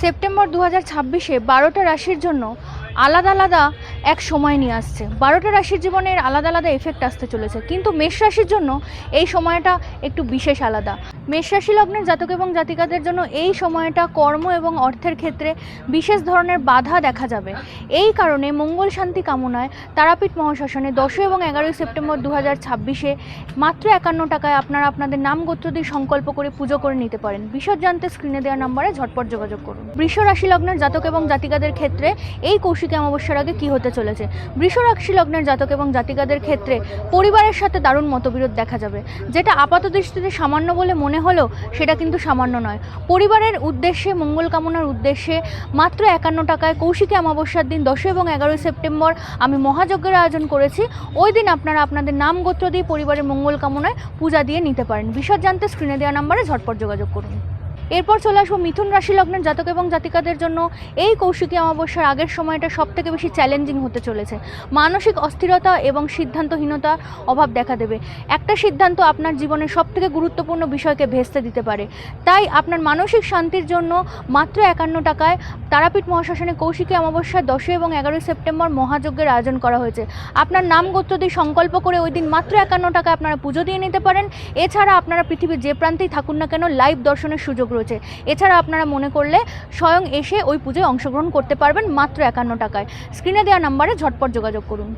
September 2026-এ 12টা রাশির জন্য আলাদা আলাদা এক সময় নিয়ে আসছে। 12টা রাশির জীবনের আলাদা আলাদা এফেক্ট আসতে চলেছে, কিন্তু মেষ রাশির জন্য এই সময়টা একটু বিশেষ আলাদা। মেষ রাশি লগ্নের জাতক এবং জাতিকাদের জন্য এই সময়টা কর্ম এবং অর্থের ক্ষেত্রে বিশেষ ধরনের বাধা দেখা যাবে। এই কারণে মঙ্গল শান্তি কামনায় তারাপীঠ মহাশ্মশানে 10 এবং 11 সেপ্টেম্বর 2026-এ মাত্র 51 টাকায় আপনারা আপনাদের নাম গোত্র দিয়ে সংকল্প করে পুজো করে নিতে পারেন। বিশদ জানতে স্ক্রিনে দেওয়া নম্বরে ঝটপট যোগাযোগ করুন। বৃষ রাশি লগ্নের জাতক এবং জাতিকাদের ক্ষেত্রে এই কৌশিকী অমাবস্যার আগে কি হতে চলেছে? বৃষ রাশি লগ্নের জাতক এবং জাতিকাদের ক্ষেত্রে পরিবারের সাথে দারুণ মতবিরোধ দেখা যাবে। যেটা আপাত দৃষ্টিতে সামান্য বলে মনে হলেও সেটা কিন্তু সামান্য নয়। পরিবারের উদ্দেশ্যে, মঙ্গল কামনার উদ্দেশ্যে মাত্র 51 টাকায় কৌশিকী অমাবস্যার দিন 10 এবং 11 সেপ্টেম্বর আমি মহাযজ্ঞের আয়োজন করেছি। ওই দিন আপনারা আপনাদের নাম গোত্র দিয়ে পরিবারের মঙ্গল কামনায় পূজা দিয়ে নিতে পারেন। বিশদ জানতে স্ক্রিনে দেওয়া নম্বরে ঝটপট যোগাযোগ করুন। এরপর চলে আসবো মিথুন রাশি লগ্নের জাতক এবং জাতিকাদের জন্য এই কৌশিকী অমাবস্যার আগের সময়টা সবথেকে বেশি চ্যালেঞ্জিং হতে চলেছে। মানসিক অস্থিরতা এবং সিদ্ধান্তহীনতার অভাব দেখা দেবে। একটা সিদ্ধান্ত আপনার জীবনের সবথেকে গুরুত্বপূর্ণ বিষয়কে ভেস্তে দিতে পারে। তাই আপনার মানসিক শান্তির জন্য মাত্র 51 টাকায় তারাপীঠ মহাশ্মশানে কৌশিকী অমাবস্যার 10 এবং 11 সেপ্টেম্বর মহাযজ্ঞের আয়োজন করা হয়েছে। আপনার নাম গোত্র দিয়ে সংকল্প করে ওই দিন মাত্র 51 টাকায় আপনারা পুজো দিয়ে নিতে পারেন। এছাড়া আপনারা পৃথিবীর যে প্রান্তেই থাকুন না কেন লাইভ দর্শনের সুযোগ রয়েছে। এছাড়া আপনারা মনে করলে স্বয়ং এসে ওই পুজোয় অংশগ্রহণ করতে পারবেন মাত্র 51 টাকায়। স্ক্রিনে দেওয়া নম্বরে ঝটপট যোগাযোগ করুন।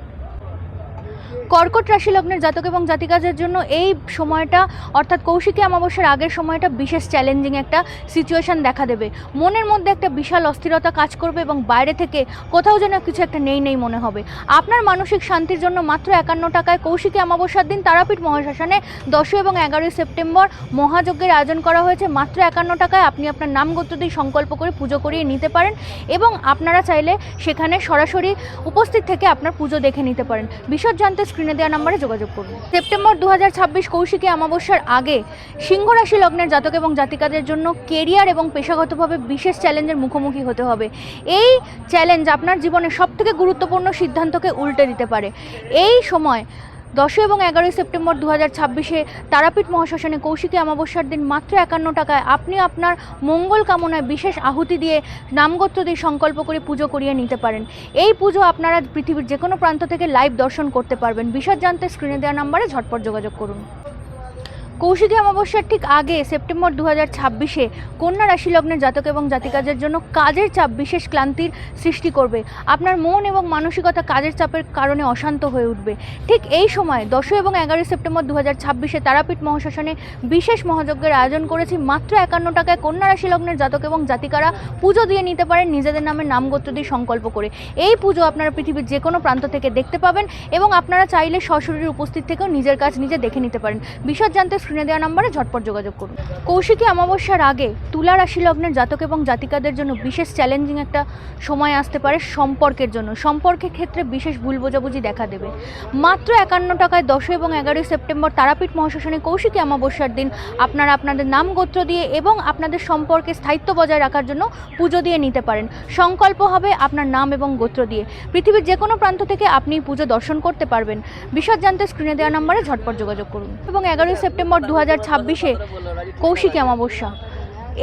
কর্কট রাশি লগ্নের জাতক এবং জাতিকাদের জন্য এই সময়টা অর্থাৎ কৌশিকী অমাবস্যার আগের সময়টা বিশেষ চ্যালেঞ্জিং একটা সিচুয়েশন দেখা দেবে। মনের মধ্যে একটা বিশাল অস্থিরতা কাজ করবে এবং বাইরে থেকে কোথাও যেন কিছু একটা নেই মনে হবে। আপনার মানসিক শান্তির জন্য মাত্র 51 টাকায় কৌশিকী অমাবস্যার দিন তারাপীঠ মহাশ্মশানে 10 এবং 11 সেপ্টেম্বর মহাযজ্ঞের আয়োজন করা হয়েছে। মাত্র 51 টাকায় আপনি আপনার নাম গোত্র দিয়ে সংকল্প করে পুজো করিয়ে নিতে পারেন এবং আপনারা চাইলে সেখানে সরাসরি উপস্থিত থেকে আপনার পুজো দেখে নিতে পারেন। বিশদ জানতে স্ক্রিনে দেওয়া নম্বরে যোগাযোগ করুন। সেপ্টেম্বর 2026 কৌশিকী অমাবস্যার আগে সিংহ রাশি লগ্নের জাতক এবং জাতিকাদের জন্য কেরিয়ার এবং পেশাগতভাবে বিশেষ চ্যালেঞ্জের মুখোমুখি হতে হবে। এই চ্যালেঞ্জ আপনার জীবনের সবথেকে গুরুত্বপূর্ণ সিদ্ধান্তকে উল্টে দিতে পারে। এই সময় 10 এবং 11 সেপ্টেম্বর 2026-এ তারাপীঠ মহাশ্মশানে কৌশিকী অমাবস্যার দিন মাত্র 51 টাকায় আপনি আপনার মঙ্গল কামনায় বিশেষ আহুতি দিয়ে নামগোত্র দিয়ে সংকল্প করে পুজো করিয়ে নিতে পারেন। এই পুজো আপনারা পৃথিবীর যে কোনো প্রান্ত থেকে লাইভ দর্শন করতে পারবেন। বিশদ জানতে স্ক্রিনে দেওয়া নম্বরে ঝটপট যোগাযোগ করুন। কৌশিকী অমাবস্যার ঠিক আগে সেপ্টেম্বর 2026-এ কন্যা রাশি লগ্নের জাতক এবং জাতিকাদের জন্য কাজের চাপ বিশেষ ক্লান্তির সৃষ্টি করবে। আপনার মন এবং মানসিকতা কাজের চাপের কারণে অশান্ত হয়ে উঠবে। ঠিক এই সময় 10 এবং 11 সেপ্টেম্বর 2026-এ তারাপীঠ মহাশ্মশানে বিশেষ মহাযজ্ঞের আয়োজন করেছি। মাত্র 51 টাকায় কন্যা রাশি লগ্নের জাতক এবং জাতিকারা পুজো দিয়ে নিতে পারেন নিজেদের নামে নাম গোত্র দিয়ে সংকল্প করে। এই পুজো আপনারা পৃথিবীর যে কোনো প্রান্ত থেকে দেখতে পাবেন এবং আপনারা চাইলে সশরীরে উপস্থিত থেকেও নিজের কাজ নিজে দেখে নিতে পারেন। বিশদ জানতে স্ক্রিনে দেওয়া নম্বরে ঝটপট যোগাযোগ করুন। কৌশিকী অমাবস্যার আগে তুলা রাশি লগ্নের জাতক এবং জাতিকাদের জন্য বিশেষ চ্যালেঞ্জিং একটা সময় আসতে পারে সম্পর্কের জন্য। সম্পর্কের ক্ষেত্রে বিশেষ ভুল বোঝাবুঝি দেখা দেবে। মাত্র 51 টাকায় 10 এবং 11 সেপ্টেম্বর তারাপীঠ মহাশ্মশানে কৌশিকী অমাবস্যার দিন আপনারা আপনাদের নাম গোত্র দিয়ে এবং আপনাদের সম্পর্কে স্থায়িত্ব বজায় রাখার জন্য পুজো দিয়ে নিতে পারেন। সংকল্প হবে আপনার নাম এবং গোত্র দিয়ে। পৃথিবীর যে কোনো প্রান্ত থেকে আপনি পুজো দর্শন করতে পারবেন। বিশদ জানতে স্ক্রিনে দেওয়া নম্বরে ঝটপট যোগাযোগ করুন। এবং 11 সেপ্টেম্বর 2026-এ কৌশিকী অমাবস্যা।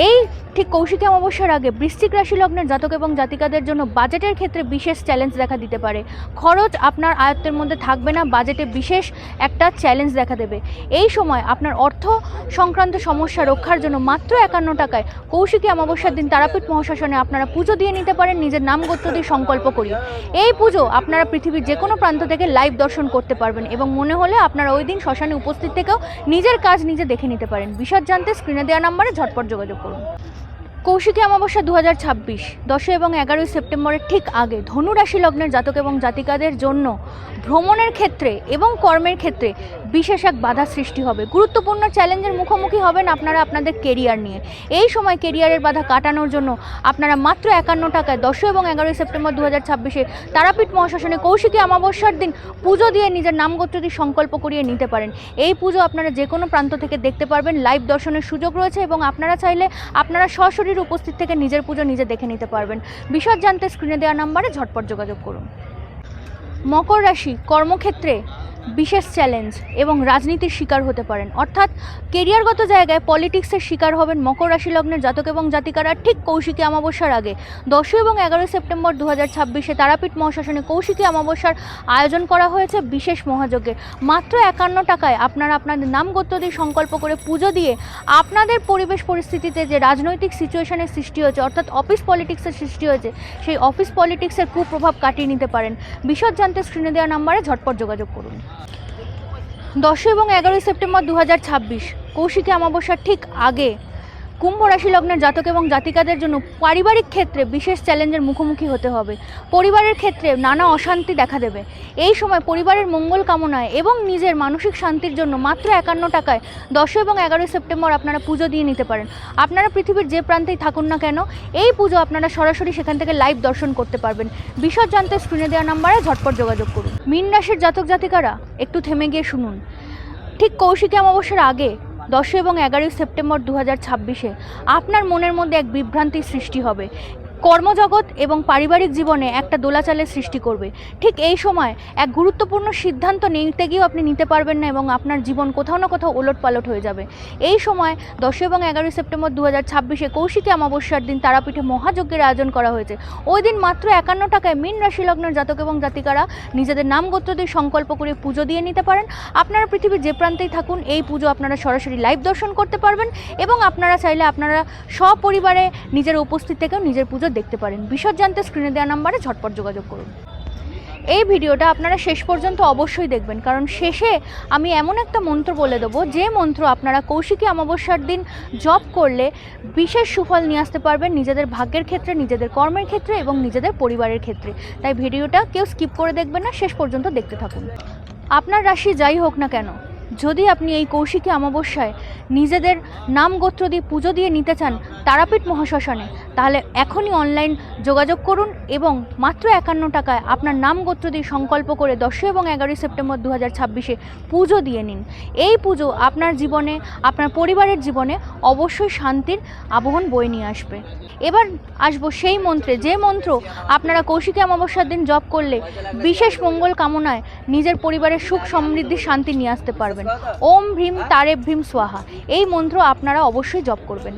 এই ঠিক কৌশিকী অমাবস্যার আগে বৃশ্চিক রাশি লগ্নের জাতক এবং জাতিকাদের জন্য বাজেটের ক্ষেত্রে বিশেষ চ্যালেঞ্জ দেখা দিতে পারে। খরচ আপনার আয়ত্তের মধ্যে থাকবে না, বাজেটে বিশেষ একটা চ্যালেঞ্জ দেখা দেবে। এই সময় আপনার অর্থ সংক্রান্ত সমস্যা রক্ষার জন্য মাত্র 51 টাকায় কৌশিকী অমাবস্যার দিন তারাপীঠ মহাশ্মশানে আপনারা পুজো দিয়ে নিতে পারেন নিজের নাম গোত্র দিয়ে সংকল্প করিয়ে। এই পুজো আপনারা পৃথিবীর যে কোনো প্রান্ত থেকে লাইভ দর্শন করতে পারবেন এবং মনে হলে আপনারা ওই দিন শ্মশানে উপস্থিত থেকেও নিজের কাজ নিজে দেখে নিতে পারেন। বিশদ জানতে স্ক্রিনে দেওয়া নম্বরে ঝটপট যোগাযোগ করুন। কৌশিকী অমাবস্যা 2026 10 এবং 11 সেপ্টেম্বরের ঠিক আগে ধনু রাশি লগ্নের জাতক এবং জাতিকাদের জন্য ভ্রমণের ক্ষেত্রে এবং কর্মের ক্ষেত্রে বিশেষ এক বাধা সৃষ্টি হবে। গুরুত্বপূর্ণ চ্যালেঞ্জের মুখোমুখি হবেন আপনারা আপনাদের কেরিয়ার নিয়ে। এই সময় কেরিয়ারের বাধা কাটানোর জন্য আপনারা মাত্র 51 টাকায় 10 এবং 11 সেপ্টেম্বর 2026-এ তারাপীঠ মহাশ্মশানে কৌশিকী অমাবস্যার দিন পুজো দিয়ে নিজের নাম গোত্র দিয়ে সংকল্প করিয়ে নিতে পারেন। এই পুজো আপনারা যে কোনো প্রান্ত থেকে দেখতে পারবেন, লাইভ দর্শনের সুযোগ রয়েছে এবং আপনারা চাইলে আপনারা সশরীরে উপস্থিত থেকে নিজের পুজো নিজে দেখে নিতে পারবেন। বিশদ জানতে স্ক্রিনে দেওয়া নম্বরে ঝটপট যোগাযোগ করুন। মকর রাশি কর্মক্ষেত্রে বিশেষ চ্যালেঞ্জ এবং রাজনীতির শিকার হতে পারেন, অর্থাৎ কেরিয়ারগত জায়গায় পলিটিক্সের শিকার হবেন মকর রাশি লগ্নের জাতক এবং জাতিকারা ঠিক কৌশিকী অমাবস্যার আগে। 10 এবং 11 সেপ্টেম্বর 2026 তারাপীঠ মহাশ্মশানে কৌশিকী অমাবস্যার আয়োজন করা হয়েছে বিশেষ মহাযজ্ঞের। মাত্র 51 টাকায় আপনারা আপনাদের নাম গোত্র দিয়ে সংকল্প করে পুজো দিয়ে আপনাদের পরিবেশ পরিস্থিতিতে যে রাজনৈতিক সিচুয়েশনের সৃষ্টি হয়েছে, অর্থাৎ অফিস পলিটিক্সের সৃষ্টি হয়েছে, সেই অফিস পলিটিক্সের কুপ্রভাব কাটিয়ে নিতে পারেন। বিশদ জানতে স্ক্রিনে দেওয়া নাম্বারে ঝটপট যোগাযোগ করুন। 10 এবং 11 সেপ্টেম্বর 2026 কৌশিকী অমাবস্যার ঠিক আগে কুম্ভ রাশি লগ্নের জাতক এবং জাতিকাদের জন্য পারিবারিক ক্ষেত্রে বিশেষ চ্যালেঞ্জের মুখোমুখি হতে হবে। পরিবারের ক্ষেত্রে নানা অশান্তি দেখা দেবে। এই সময় পরিবারের মঙ্গল কামনায় এবং নিজের মানসিক শান্তির জন্য মাত্র 51 টাকায় 10 এবং 11 সেপ্টেম্বর আপনারা পুজো দিয়ে নিতে পারেন। আপনারা পৃথিবীর যে প্রান্তেই থাকুন না কেন, এই পুজো আপনারা সরাসরি সেখান থেকে লাইভ দর্শন করতে পারবেন। বিশদ জানতে স্ক্রিনে দেওয়া নাম্বারে ঝটপট যোগাযোগ করুন। মীন রাশির জাতক জাতিকারা একটু থেমে গিয়ে শুনুন। ঠিক কৌশিকী অমাবস্যার আগে 10 এবং 11 সেপ্টেম্বর 2026 আপনার মনের মধ্যে এক বিভ্রান্তির সৃষ্টি হবে। কর্মজগৎ এবং পারিবারিক জীবনে একটা দোলাচালের সৃষ্টি করবে। ঠিক এই সময় এক গুরুত্বপূর্ণ সিদ্ধান্ত নিতে গিয়েও আপনি নিতে পারবেন না এবং আপনার জীবন কোথাও না কোথাও ওলটপালট হয়ে যাবে। এই সময় 10 এবং 11 সেপ্টেম্বর 2026 কৌশিকী অমাবস্যার দিন তারাপীঠে মহাযজ্ঞের আয়োজন করা হয়েছে। ওই দিন মাত্র 51 টাকায় মীন রাশি লগ্নের জাতক এবং জাতিকারা নিজেদের নাম গোত্র দিয়ে সংকল্প করে পুজো দিয়ে নিতে পারেন। আপনারা পৃথিবীর যে প্রান্তেই থাকুন, এই পুজো আপনারা সরাসরি লাইভ দর্শন করতে পারবেন এবং আপনারা চাইলে আপনারা সপরিবারে নিজের উপস্থিত থেকেও নিজের পুজো দেখতে পারেন। বিশদ জানতে স্ক্রিনে দেওয়া নাম্বারে ঝটপট যোগাযোগ করুন। এই ভিডিওটা আপনারা শেষ পর্যন্ত অবশ্যই দেখবেন, কারণ শেষে আমি এমন একটা মন্ত্র বলে দেবো যে মন্ত্র আপনারা কৌশিকী অমাবস্যার দিন জপ করলে বিশেষ সুফল নিয়ে আসতে পারবেন নিজেদের ভাগ্যের ক্ষেত্রে, নিজেদের কর্মের ক্ষেত্রে এবং নিজেদের পরিবারের ক্ষেত্রে। তাই ভিডিওটা কেউ স্কিপ করে দেখবেন না, শেষ পর্যন্ত দেখতে থাকুন। আপনার রাশি যাই হোক না কেন, যদি আপনি এই কৌশিকী অমাবস্যায় নিজেদের নাম গোত্র দিয়ে পুজো দিয়ে নিতে চান তারাপীঠ মহাশ্মশানে, তাহলে এখনই অনলাইন যোগাযোগ করুন এবং মাত্র 51 টাকায় আপনার নাম গোত্র দিয়ে সংকল্প করে 10 এবং 11 সেপ্টেম্বর 2026 পুজো দিয়ে নিন। এই পুজো আপনার জীবনে, আপনার পরিবারের জীবনে অবশ্যই শান্তির আবহন বয়ে নিয়ে আসবে। এবার আসবো সেই মন্ত্রে, যে মন্ত্র আপনারা কৌশিকী অমাবস্যার দিন জপ করলে বিশেষ মঙ্গল কামনায় নিজের পরিবারের সুখ সমৃদ্ধি শান্তি নিয়ে আসতে পারবেন। ওম ভ্রীম তারে ভ্রীম স্বাহা, এই মন্ত্র আপনারা অবশ্যই জপ করবেন।